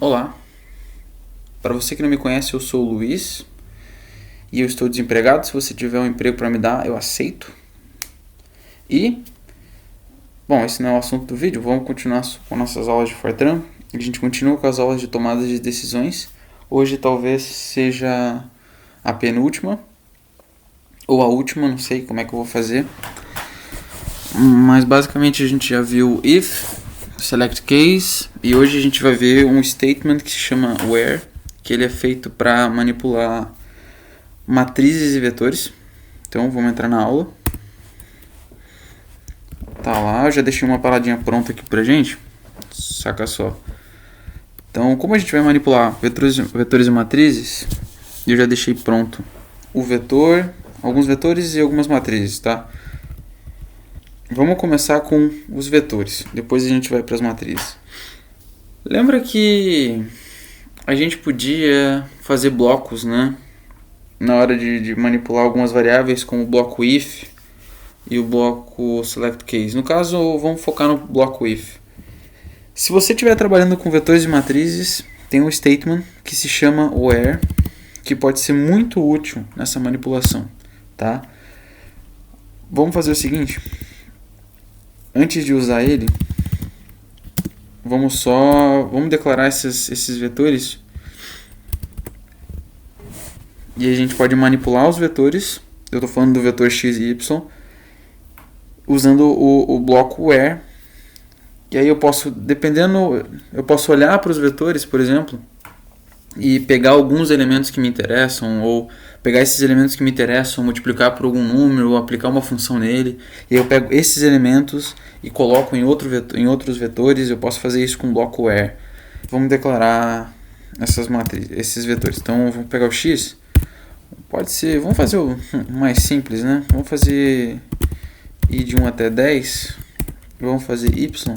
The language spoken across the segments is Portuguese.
Olá, para você que não me conhece, eu sou o Luiz e eu estou desempregado. Se você tiver um emprego para me dar, eu aceito. E, bom, esse não é o assunto do vídeo, vamos continuar com nossas aulas de Fortran. A gente continua com as aulas de tomada de decisões. Hoje talvez seja a penúltima ou a última, não sei como é que eu vou fazer. Mas basicamente a gente já viu if, select case, e hoje a gente vai ver um statement que se chama where, que ele é feito para manipular matrizes e vetores. Então vamos entrar na aula. Tá lá, eu já deixei uma paradinha pronta aqui pra gente. Saca só. Então, como a gente vai manipular vetores e matrizes, eu já deixei pronto o vetor, alguns vetores e algumas matrizes, tá? Vamos começar com os vetores, depois a gente vai para as matrizes. Lembra que a gente podia fazer blocos, né? Na hora de manipular algumas variáveis, como o bloco if e o bloco select case. No caso, vamos focar no bloco if. Se você estiver trabalhando com vetores e matrizes, tem um statement que se chama where, que pode ser muito útil nessa manipulação, tá? Vamos fazer o seguinte. Antes de usar ele, vamos declarar esses vetores. E a gente pode manipular os vetores. Eu estou falando do vetor x e y, usando o bloco where. E aí eu posso olhar para os vetores, por exemplo, e pegar alguns elementos que me interessam, ou pegar esses elementos que me interessam, multiplicar por algum número, ou aplicar uma função nele, e eu pego esses elementos e coloco em outros vetores. Eu posso fazer isso com o bloco where. Vamos declarar esses vetores. Então vamos pegar o x, vamos fazer o mais simples, né? Vamos fazer i de 1 até 10, vamos fazer y.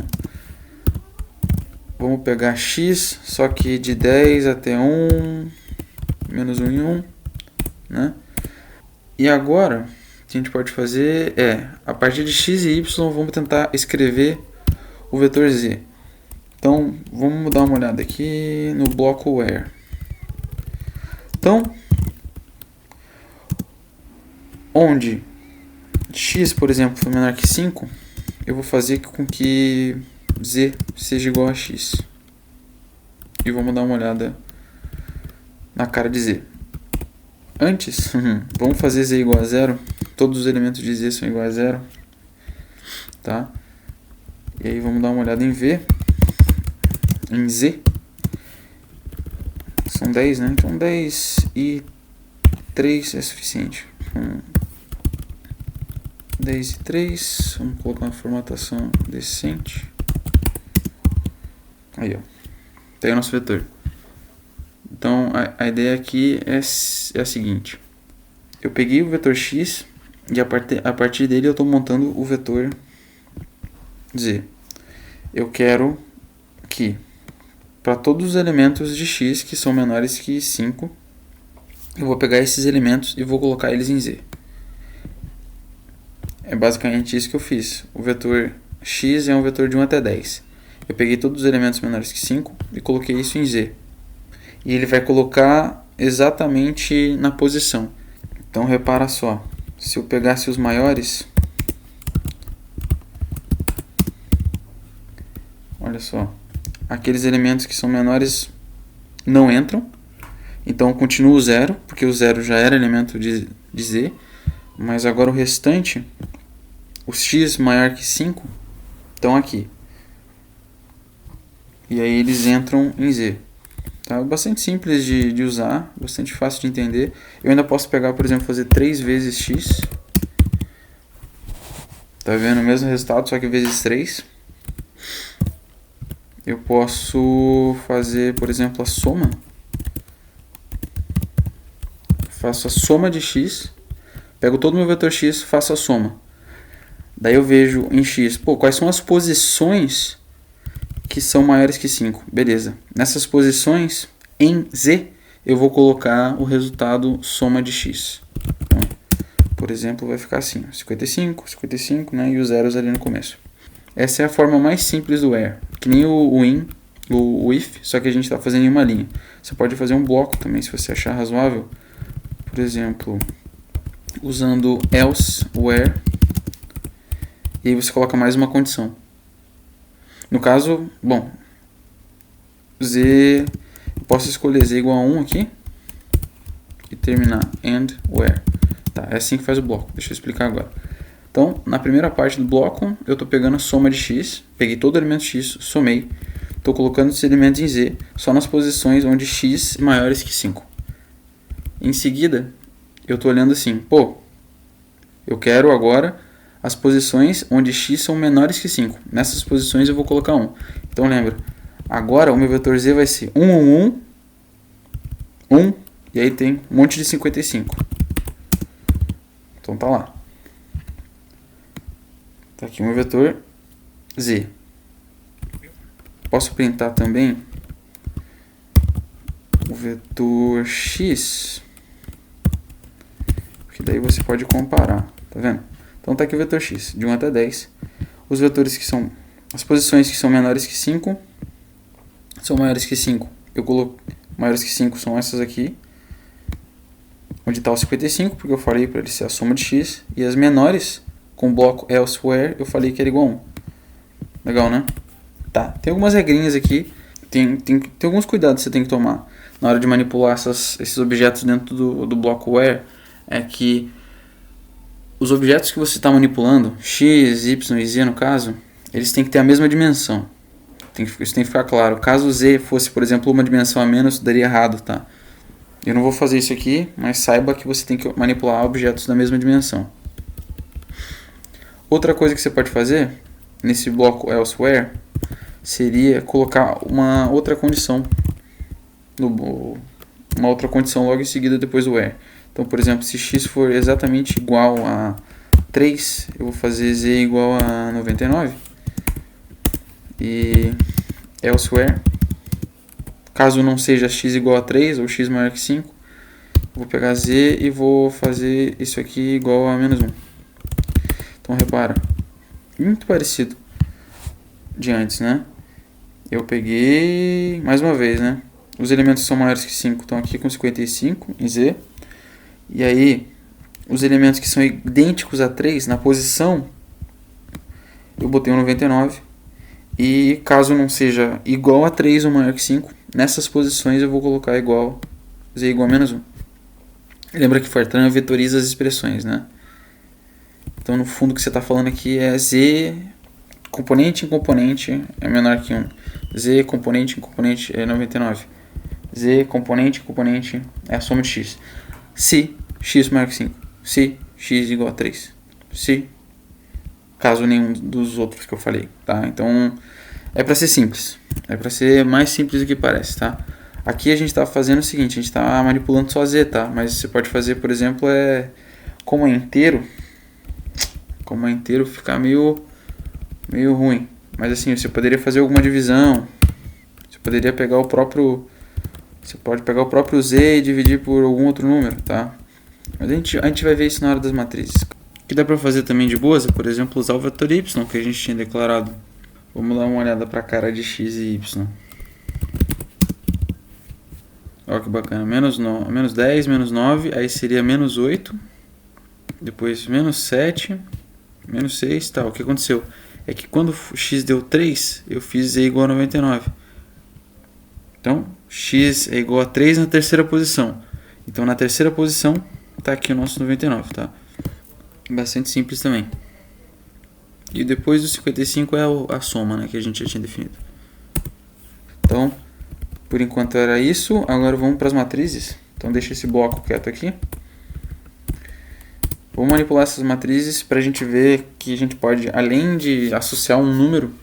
Vamos pegar x, só que de 10 até 1, menos 1 em 1, né? E agora, o que a gente pode fazer a partir de x e y, vamos tentar escrever o vetor z. Então, vamos dar uma olhada aqui no bloco where. Então, onde x, por exemplo, for menor que 5, eu vou fazer com que z seja igual a x. E vamos dar uma olhada na cara de z. Antes, vamos fazer z igual a 0. Todos os elementos de z são iguais a 0. Tá? E aí vamos dar uma olhada em v. Em z. São 10, né? Então 10 e 3 é suficiente. 10 e 3. Vamos colocar uma formatação decente. Aí, ó. Tá aí o nosso vetor. Então, a ideia aqui é a seguinte. Eu peguei o vetor x e a partir dele eu estou montando o vetor z. Eu quero que, para todos os elementos de x que são menores que 5, eu vou pegar esses elementos e vou colocar eles em z. É basicamente isso que eu fiz. O vetor x é um vetor de 1 até 10. Eu peguei todos os elementos menores que 5 e coloquei isso em z. E ele vai colocar exatamente na posição. Então repara só, se eu pegasse os maiores, olha só, aqueles elementos que são menores não entram. Então eu continuo o 0, porque o 0 já era elemento de z. Mas agora o restante, os x maior que 5, estão aqui. E aí eles entram em z. Tá? Bastante simples de usar, bastante fácil de entender. Eu ainda posso pegar, por exemplo, fazer 3 vezes x. Tá vendo o mesmo resultado, só que vezes 3. Eu posso fazer, por exemplo, a soma. Faço a soma de x. Pego todo o meu vetor x, faço a soma. Daí eu vejo em x, quais são as posições que são maiores que 5. Beleza. Nessas posições, em z, eu vou colocar o resultado soma de x. Então, por exemplo, vai ficar assim, 55, 55, né, e os zeros ali no começo. Essa é a forma mais simples do where. Que nem o in, o if, só que a gente está fazendo em uma linha. Você pode fazer um bloco também, se você achar razoável. Por exemplo, usando else, where, e aí você coloca mais uma condição. No caso, bom, z, eu posso escolher z igual a 1 aqui e terminar and where. Tá, é assim que faz o bloco. Deixa eu explicar agora. Então, na primeira parte do bloco, eu estou pegando a soma de x, peguei todo o elemento x, somei, estou colocando esses elementos em z, só nas posições onde x é maiores que 5. Em seguida, eu estou olhando assim, pô, eu quero agora as posições onde x são menores que 5. Nessas posições eu vou colocar 1. Então lembra, agora o meu vetor z vai ser 1, 1, 1, 1, e aí tem um monte de 55. Então tá lá. Tá aqui o meu vetor z. Posso printar também o vetor x, que daí você pode comparar, tá vendo? Então tá aqui o vetor x, de 1 até 10. Os vetores que são, as posições que são menores que 5, são maiores que 5. Eu coloco maiores que 5 são essas aqui, onde está o 55, porque eu falei para ele ser a soma de x. E as menores, com o bloco elsewhere, eu falei que era igual a 1. Legal, né? Tá, tem algumas regrinhas aqui, tem alguns cuidados que você tem que tomar na hora de manipular esses objetos dentro do bloco where. É que os objetos que você está manipulando, x, y e z no caso, eles têm que ter a mesma dimensão. Isso tem que ficar claro. Caso z fosse, por exemplo, uma dimensão a menos, daria errado, tá? Eu não vou fazer isso aqui, mas saiba que você tem que manipular objetos da mesma dimensão. Outra coisa que você pode fazer, nesse bloco elsewhere, seria colocar uma outra condição. Uma outra condição logo em seguida depois do where. Então, por exemplo, se x for exatamente igual a 3, eu vou fazer z igual a 99. E elsewhere, caso não seja x igual a 3 ou x maior que 5, vou pegar z e vou fazer isso aqui igual a menos 1. Então, repara, muito parecido de antes, né? Eu peguei, mais uma vez, né? Os elementos que são maiores que 5 estão aqui com 55 em z. E aí, os elementos que são idênticos a 3 na posição, eu botei um 99. E caso não seja igual a 3 ou maior que 5, nessas posições eu vou colocar igual, z igual a menos 1. Lembra que Fortran vetoriza as expressões, né? Então, no fundo, o que você está falando aqui é z componente em componente é menor que 1. Z componente em componente é 99. Z componente em componente é a soma de x. Se x maior que 5. Se x igual a 3. Se caso nenhum dos outros que eu falei, tá? Então, é para ser simples. É para ser mais simples do que parece, tá? Aqui a gente está fazendo o seguinte, a gente está manipulando só z, tá? Mas você pode fazer, por exemplo, como é inteiro ficar meio ruim. Mas assim, você poderia fazer alguma divisão. Você poderia pegar o próprio... Você pode pegar o próprio z e dividir por algum outro número, tá? Mas a gente vai ver isso na hora das matrizes. O que dá pra fazer também de boas é, por exemplo, usar o vetor y que a gente tinha declarado. Vamos dar uma olhada pra cara de x e y. Olha que bacana. Menos 10, menos 9, aí seria menos 8. Depois menos 7, menos 6, tá? O que aconteceu? É que quando x deu 3, eu fiz z igual a 99. Então, x é igual a 3 na terceira posição. Então, na terceira posição, está aqui o nosso 99, tá? Bastante simples também. E depois do 55 é a soma, né, que a gente já tinha definido. Então, por enquanto era isso. Agora vamos para as matrizes. Então, deixa esse bloco quieto aqui. Vou manipular essas matrizes para a gente ver que a gente pode, além de associar um número,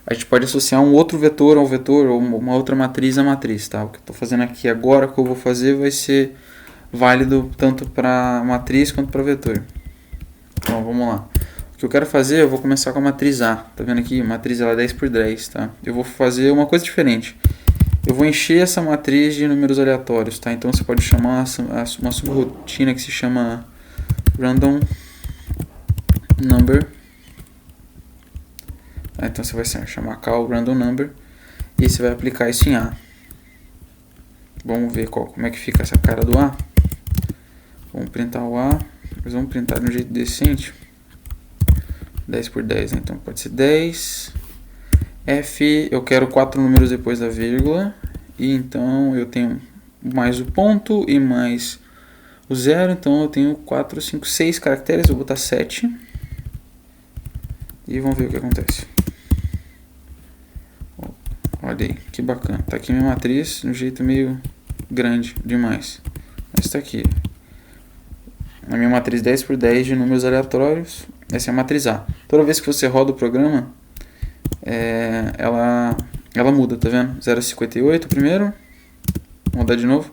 a gente pode associar um outro vetor ao vetor ou uma outra matriz à matriz, tá? O que eu estou fazendo aqui agora, o que eu vou fazer vai ser válido tanto para matriz quanto para vetor. Então vamos lá. O que eu quero fazer, eu vou começar com a matriz A. Tá vendo aqui? A matriz ela é 10 por 10, tá? Eu vou fazer uma coisa diferente. Eu vou encher essa matriz de números aleatórios, tá? Então você pode chamar uma subrotina que se chama random number. Então você vai chamar call random number E aí você vai aplicar isso em A. Vamos ver como é que fica essa cara do A. Vamos printar o A. Mas vamos printar de um jeito decente. 10 por 10, né? Então pode ser 10. F, eu quero 4 números depois da vírgula. E então eu tenho mais o ponto e mais o 0. Então eu tenho 4, 5, 6 caracteres. Eu vou botar 7. E vamos ver o que acontece. Olha aí, que bacana. Tá aqui minha matriz de um jeito meio grande demais. Mas tá aqui. A minha matriz 10 por 10 de números aleatórios. Essa é a matriz A. Toda vez que você roda o programa, ela muda, tá vendo? 0,58 primeiro. Vou rodar de novo.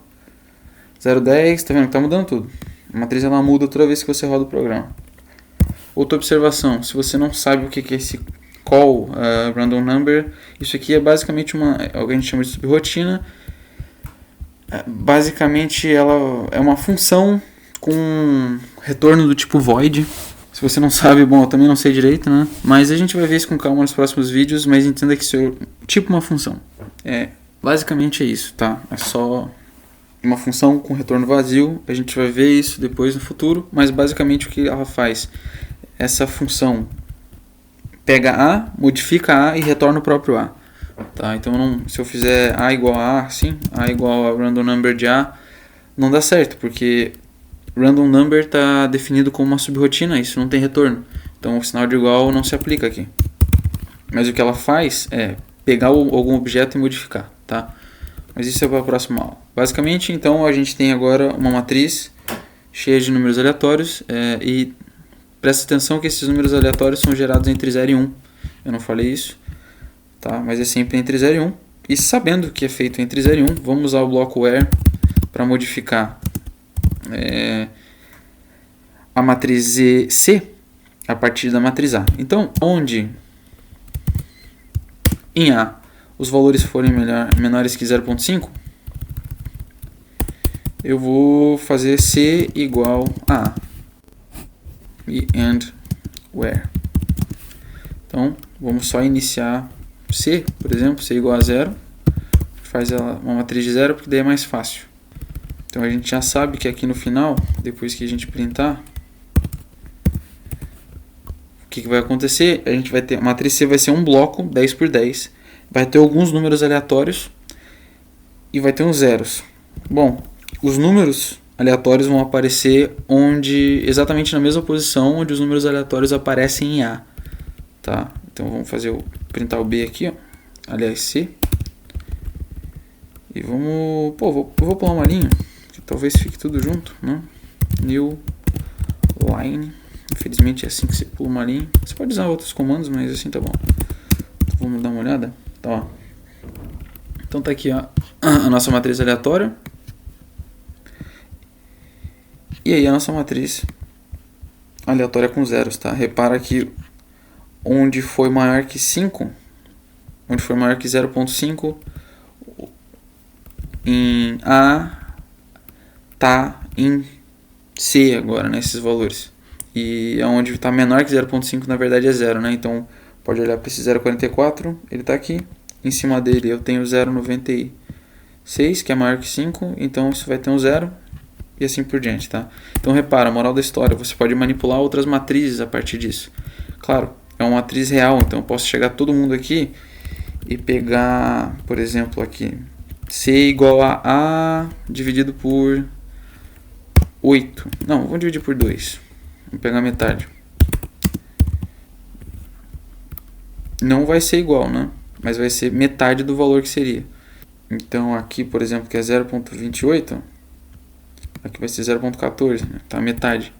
0,10, tá vendo que tá mudando tudo. A matriz ela muda toda vez que você roda o programa. Outra observação, se você não sabe o que é esse call random number, isso aqui é basicamente o que a gente chama de subrotina. Basicamente ela é uma função com retorno do tipo void. Se você não sabe, bom, eu também não sei direito, né? Mas a gente vai ver isso com calma nos próximos vídeos, mas entenda que isso é tipo uma função. Basicamente é isso, tá? É só uma função com retorno vazio. A gente vai ver isso depois no futuro, mas basicamente o que ela faz, essa função pega A, modifica A e retorna o próprio A. Tá? Então se eu fizer A igual a A, assim, A igual a random number de A, não dá certo, porque random number está definido como uma subrotina, isso não tem retorno. Então o sinal de igual não se aplica aqui. Mas o que ela faz é pegar algum objeto e modificar, tá? Mas isso é para a próxima aula. Basicamente, então, a gente tem agora uma matriz cheia de números aleatórios e presta atenção que esses números aleatórios são gerados entre 0 e 1. Eu não falei isso, tá? Mas é sempre entre 0 e 1. E sabendo que é feito entre 0 e 1, vamos usar o bloco where para modificar a matriz C a partir da matriz A. Então, onde em A os valores forem menores que 0,5, eu vou fazer C igual a A. E and where. Então, vamos só iniciar C, por exemplo, C igual a 0. Faz uma matriz de 0 porque daí é mais fácil. Então a gente já sabe que aqui no final, depois que a gente printar, o que vai acontecer? A gente vai ter, a matriz C vai ser um bloco 10 por 10, vai ter alguns números aleatórios e vai ter uns zeros. Bom, os números aleatórios vão aparecer exatamente na mesma posição onde os números aleatórios aparecem em A. Tá? Então vamos printar o B aqui, ó. Aliás, C. E vamos... eu vou pular uma linha, que talvez fique tudo junto, né? New line. Infelizmente é assim que você pula uma linha. Você pode usar outros comandos, mas assim tá bom. Então, vamos dar uma olhada? Tá, ó. Então tá aqui, ó, a nossa matriz aleatória. E aí a nossa matriz aleatória com zeros, tá? Repara que onde foi maior que 5, onde foi maior que 0,5, em A tá em C agora, né, esses valores. E onde está menor que 0,5 na verdade é 0, né? Então pode olhar para esse 0,44, ele está aqui. Em cima dele eu tenho 0,96, que é maior que 5, então isso vai ter um 0 e assim por diante, tá? Então repara, moral da história, você pode manipular outras matrizes a partir disso. Claro, é uma matriz real, então eu posso chegar todo mundo aqui e pegar, por exemplo, aqui C igual a A dividido por 8. Não, vamos dividir por 2. Vou pegar metade. Não vai ser igual, né? Mas vai ser metade do valor que seria. Então aqui, por exemplo, que é 0,28, aqui vai ser 0,14, né? Tá metade.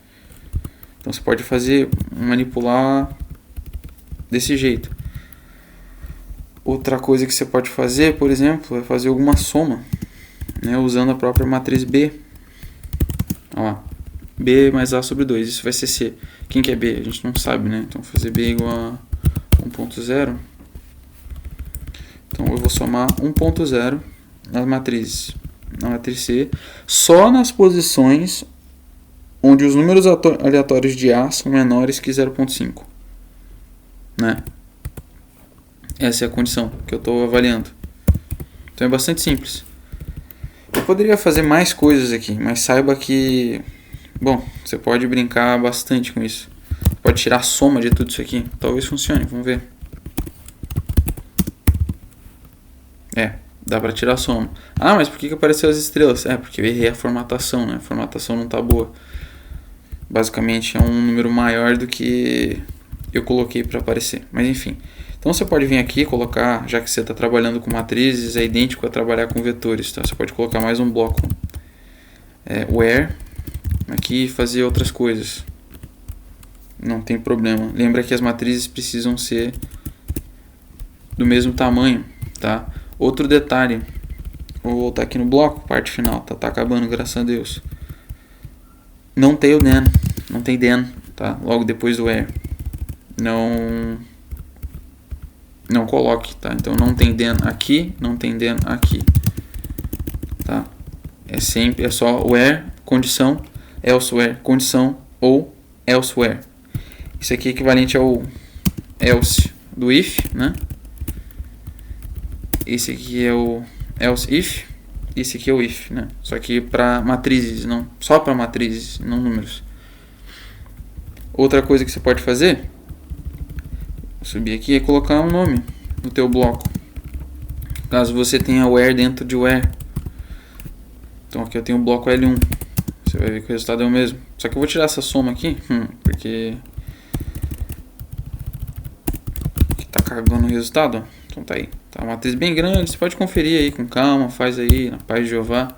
Então você pode manipular desse jeito. Outra coisa que você pode fazer, por exemplo, é fazer alguma soma, né, usando a própria matriz B. Olha lá. B mais A sobre 2, isso vai ser C. Quem que é B? A gente não sabe, né? Então vou fazer B igual a 1.0. Então eu vou somar 1.0 na matriz C, só nas posições onde os números aleatórios de A são menores que 0.5, né? Essa é a condição que eu estou avaliando. Então é bastante simples. Eu poderia fazer mais coisas aqui, mas saiba que, bom, você pode brincar bastante com isso. Pode tirar a soma de tudo isso aqui. Talvez funcione, vamos ver. Dá pra tirar a soma. Ah, mas por que apareceu as estrelas? Porque eu errei a formatação, né? A formatação não tá boa. Basicamente é um número maior do que eu coloquei para aparecer. Mas enfim. Então você pode vir aqui e colocar, já que você está trabalhando com matrizes, é idêntico a trabalhar com vetores. Então você pode colocar mais um bloco where aqui e fazer outras coisas. Não tem problema. Lembra que as matrizes precisam ser do mesmo tamanho, tá? Outro detalhe, vou voltar aqui no bloco, parte final, tá acabando, graças a Deus. Não tem o then, não tem then, tá? Logo depois do where. Não coloque, tá? Então não tem then aqui, não tem then aqui, tá? É só where, condição, elsewhere, condição ou elsewhere. Isso aqui é equivalente ao else do if, né? Esse aqui é o else if, esse aqui é o if, né? Só que para matrizes, não, só para matrizes, não números. Outra coisa que você pode fazer, vou subir aqui, é colocar um nome no teu bloco. Caso você tenha where dentro de where. Então aqui eu tenho o bloco L1. Você vai ver que o resultado é o mesmo. Só que eu vou tirar essa soma aqui, porque tá cagando o resultado, ó. Então tá aí. Tá uma matriz bem grande, você pode conferir aí com calma, faz aí, na paz de Jeová,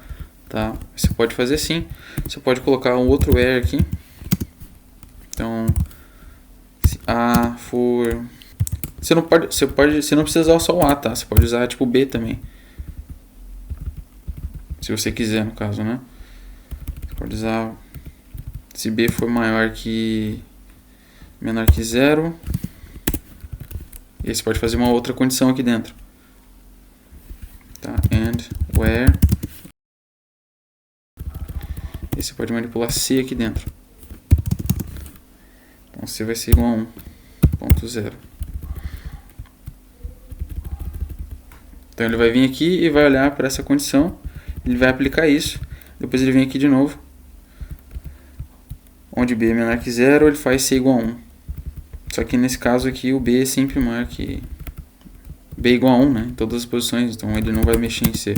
tá? Você pode fazer sim. Você pode colocar um outro where aqui. Então, se A for... Você não precisa usar só o A, tá? Você pode usar tipo B também. Se você quiser, no caso, né? Você pode usar... Se B for menor que 0. E aí você pode fazer uma outra condição aqui dentro. Tá? And where. E você pode manipular C aqui dentro. Então C vai ser igual a 1.0. Então ele vai vir aqui e vai olhar para essa condição. Ele vai aplicar isso. Depois ele vem aqui de novo. Onde B é menor que 0, ele faz C igual a 1. Só que nesse caso aqui o B é sempre maior que B igual a 1, né? Em todas as posições. Então ele não vai mexer em C.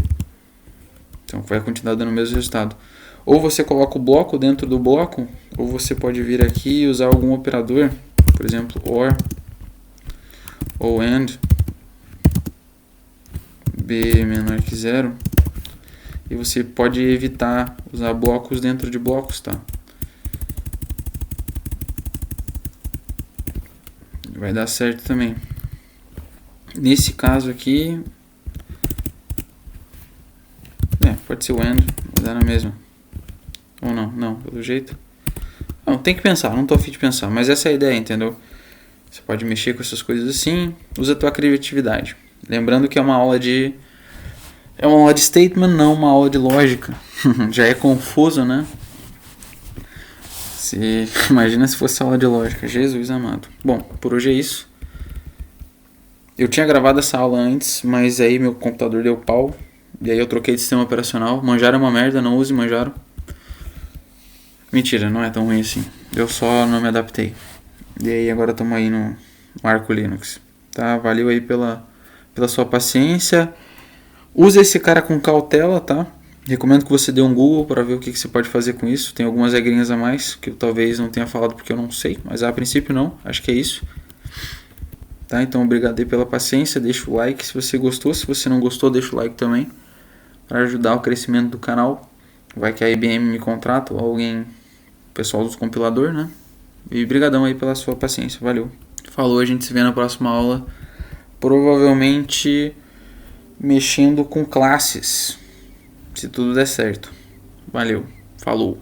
Então vai continuar dando o mesmo resultado. Ou você coloca o bloco dentro do bloco, ou você pode vir aqui e usar algum operador. Por exemplo, OR ou AND. B menor que 0. E você pode evitar usar blocos dentro de blocos, tá? Vai dar certo também. Nesse caso aqui, pode ser o AND, vai dar na mesma. Ou não, pelo jeito. Não, tem que pensar, não tô afim de pensar, mas essa é a ideia, entendeu? Você pode mexer com essas coisas assim, usa a tua criatividade. Lembrando que é uma aula de statement, não uma aula de lógica. Já é confuso, né? Imagina se fosse aula de lógica. Jesus amado. Bom, por hoje é isso. Eu tinha gravado essa aula antes, mas aí meu computador deu pau. E aí eu troquei de sistema operacional. Manjaro é uma merda, não use Manjaro. Mentira, não é tão ruim assim. Eu só não me adaptei. E aí agora estamos aí no Arco Linux. Tá? Valeu aí pela sua paciência. Use esse cara com cautela, tá? Recomendo que você dê um Google para ver o que você pode fazer com isso. Tem algumas regrinhas a mais que eu talvez não tenha falado porque eu não sei, mas a princípio não, acho que é isso. Tá? Então obrigado aí pela paciência, deixa o like se você gostou, se você não gostou deixa o like também, para ajudar o crescimento do canal. Vai que a IBM me contrata ou alguém, pessoal do compilador, né? E brigadão aí pela sua paciência, valeu. Falou, a gente se vê na próxima aula, provavelmente mexendo com classes. Se tudo der certo. Valeu. Falou.